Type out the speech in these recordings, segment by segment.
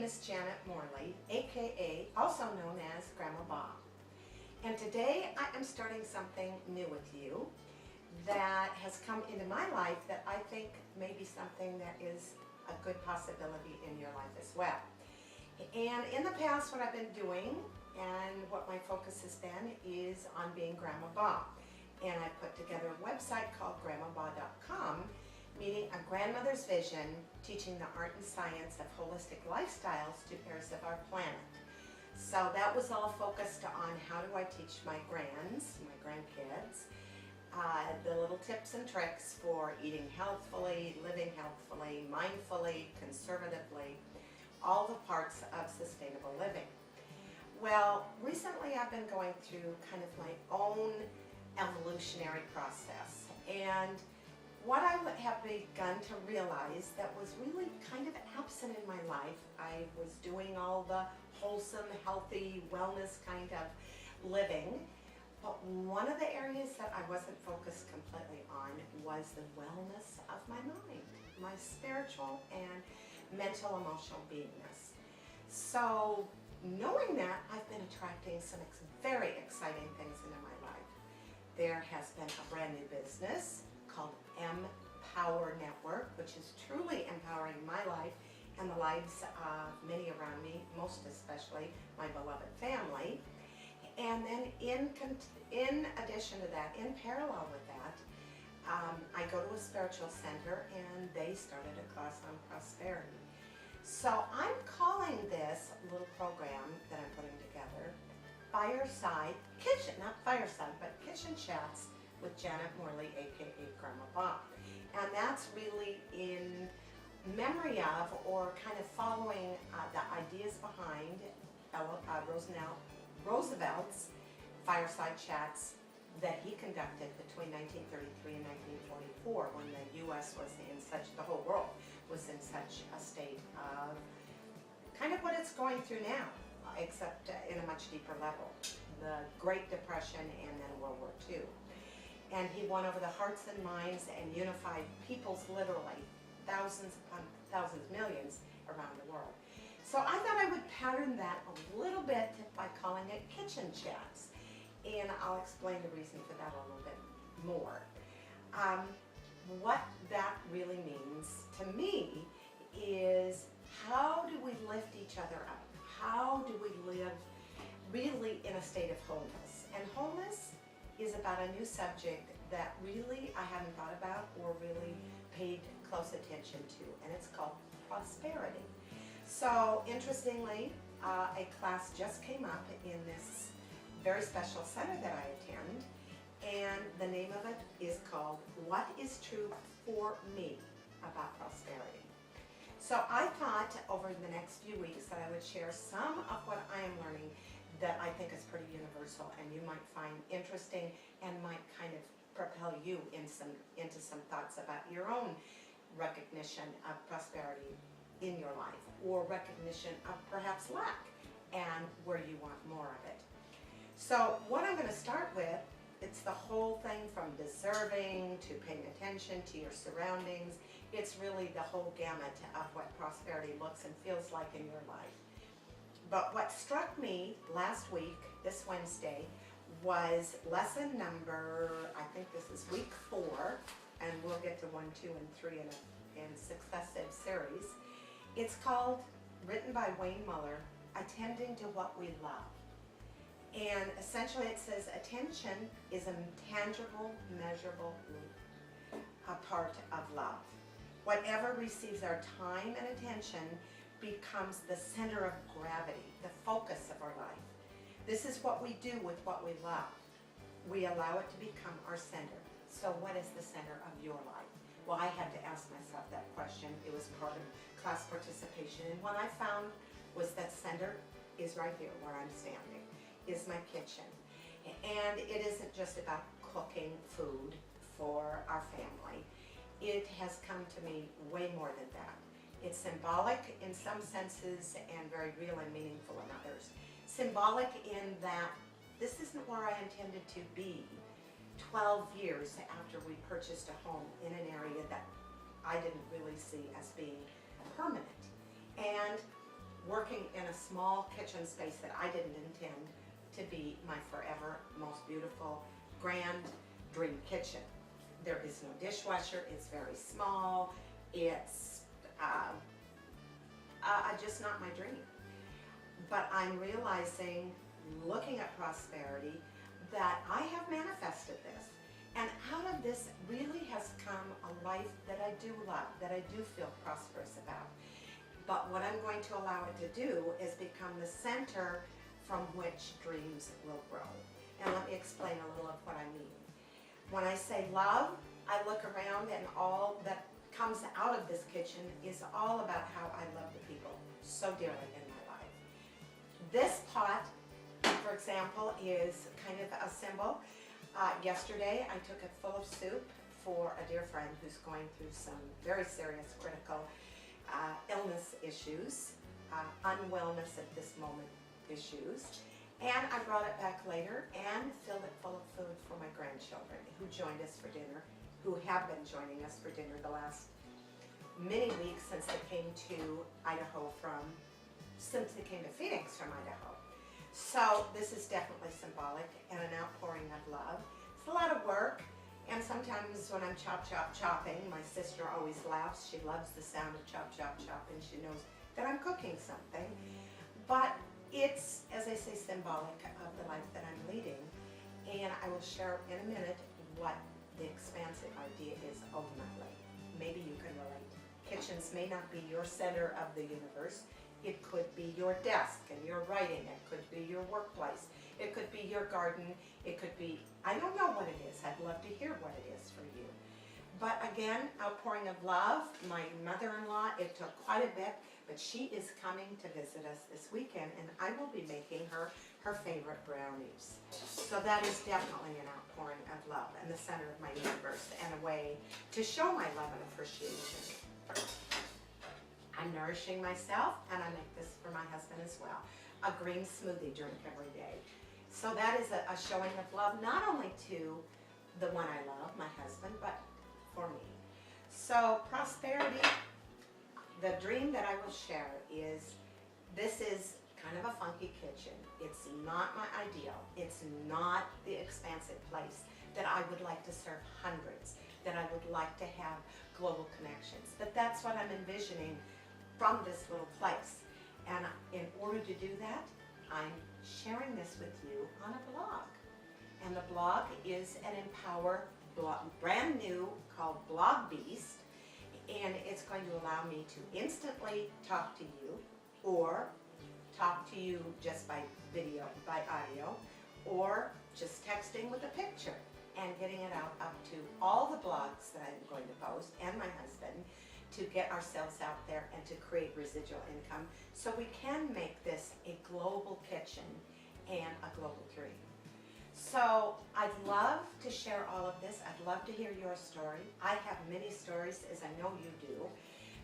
is Janet Morley, aka also known as Grandma Bob. And today I am starting something new with you that has come into my life that I think may be something that is a good possibility in your life as well. And in the past, what I've been doing and what my focus has been is on being Grandma Bob. And I put together a website called grandmabob.com, meaning a grandmother's vision, teaching the art and science of holistic lifestyles to heirs of our planet. So that was all focused on how do I teach my grandkids, the little tips and tricks for eating healthfully, living healthfully, mindfully, conservatively, all the parts of sustainable living. Well, recently I've been going through kind of my own evolutionary process, and what I have begun to realize that was really kind of absent in my life, I was doing all the wholesome, healthy, wellness kind of living, but one of the areas that I wasn't focused completely on was the wellness of my mind, my spiritual and mental, emotional beingness. So knowing that, I've been attracting some very exciting things into my life. There has been a brand new business called Empower Network, which is truly empowering my life and the lives of many around me, most especially my beloved family. And then in addition to that, in parallel with that, I go to a spiritual center and they started a class on prosperity. So I'm calling this little program that I'm putting together Fireside Kitchen, not Fireside, but Kitchen Chats with Janet Morley, aka Grandma Bob. And that's really in memory of, or kind of following the ideas behind Roosevelt's Fireside Chats that he conducted between 1933 and 1944, when the U.S. was in such, the whole world was in such a state of kind of what it's going through now, except in a much deeper level. The Great Depression and then World War II. And he won over the hearts and minds and unified peoples, literally, thousands upon thousands, millions around the world. So I thought I would pattern that a little bit by calling it Kitchen Chats. And I'll explain the reason for that a little bit more. What that really means to me is, how do we lift each other up? How do we live really in a state of wholeness? And wholeness is about a new subject that really I hadn't thought about or really paid close attention to, and it's called prosperity. So interestingly, a class just came up in this very special center that I attend, and the name of it is called What is True for Me About Prosperity. So I thought over the next few weeks that I would share some of what I am learning that I think is pretty universal and you might find interesting and might kind of propel you into some thoughts about your own recognition of prosperity in your life, or recognition of perhaps lack and where you want more of it. So what I'm going to start with, it's the whole thing from deserving to paying attention to your surroundings. It's really the whole gamut of what prosperity looks and feels like in your life. But what struck me last week, this Wednesday, was lesson number, I think this is week 4, and we'll get to 1, 2, and 3 in successive series. It's called, written by Wayne Muller, Attending to What We Love. And essentially it says attention is a tangible, measurable a part of love. Whatever receives our time and attention becomes the center of gravity, the focus of our life. This is what we do with what we love. We allow it to become our center. So what is the center of your life? Well, I had to ask myself that question. It was part of class participation, and what I found was that center is right here where I'm standing, is my kitchen. And it isn't just about cooking food for our family. It has come to me way more than that. It's symbolic in some senses and very real and meaningful in others. Symbolic in that this isn't where I intended to be 12 years after we purchased a home in an area that I didn't really see as being permanent. And working in a small kitchen space that I didn't intend to be my forever most beautiful, grand dream kitchen. There is no dishwasher, it's very small, it's just not my dream. But I'm realizing, looking at prosperity, that I have manifested this. And out of this really has come a life that I do love, that I do feel prosperous about. But what I'm going to allow it to do is become the center from which dreams will grow. And let me explain a little of what I mean. When I say love, I look around and all that comes out of this kitchen is all about how I love the people so dearly in my life. This pot, for example, is kind of a symbol. Yesterday I took it full of soup for a dear friend who's going through some very serious critical illness issues, unwellness at this moment issues. And I brought it back later and filled it full of food for my grandchildren who joined us for dinner, who have been joining us for dinner the last many weeks since they came to Phoenix from Idaho. So this is definitely symbolic and an outpouring of love. It's a lot of work, and sometimes when I'm chopping, my sister always laughs. She loves the sound of chop, and she knows that I'm cooking something. But it's, as I say, symbolic of the life that I'm leading. And I will share in a minute what the expansive idea is ultimately. Maybe you can relate. Kitchens may not be your center of the universe. It could be your desk and your writing. It could be your workplace. It could be your garden. It could be, I don't know what it is. I'd love to hear what it is for you. But again, outpouring of love. My mother-in-law, it took quite a bit, but she is coming to visit us this weekend, and I will be making her favorite brownies. So that is definitely an outpouring of love and the center of my universe, and a way to show my love and appreciation. I'm nourishing myself, and I make this for my husband as well. A green smoothie drink every day. So that is a showing of love, not only to the one I love, my husband, but for me. So prosperity, the dream that I will share is, this is kind of a funky kitchen. It's not my ideal. It's not the expansive place that I would like to serve hundreds, that I would like to have global connections. But that's what I'm envisioning from this little place. And in order to do that, I'm sharing this with you on a blog. And the blog is an Empower blog, brand new, called Blog Beast. And it's going to allow me to instantly talk to you, or talk to you just by video, by audio, or just texting with a picture and getting it out up to all the blogs that I'm going to post, and my husband, to get ourselves out there and to create residual income so we can make this a global kitchen and a global dream. So I'd love to share all of this. I'd love to hear your story. I have many stories, as I know you do.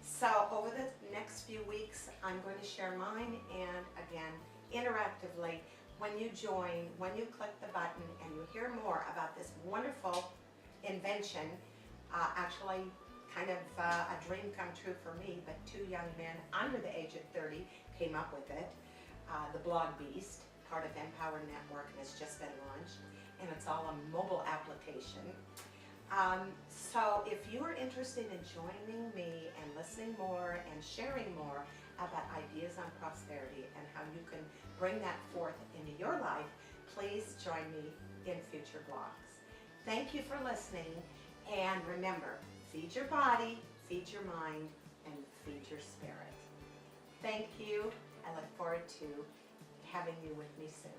So over the next few weeks, I'm going to share mine, and again, interactively, when you join, when you click the button and you hear more about this wonderful invention, actually kind of a dream come true for me, but two young men under the age of 30 came up with it, the Blog Beast, part of Empower Network, and it's just been launched, and it's all a mobile application. So if you are interested in joining me and listening more and sharing more about ideas on prosperity and how you can bring that forth into your life, please join me in future blogs. Thank you for listening, and remember, feed your body, feed your mind, and feed your spirit. Thank you. I look forward to having you with me soon.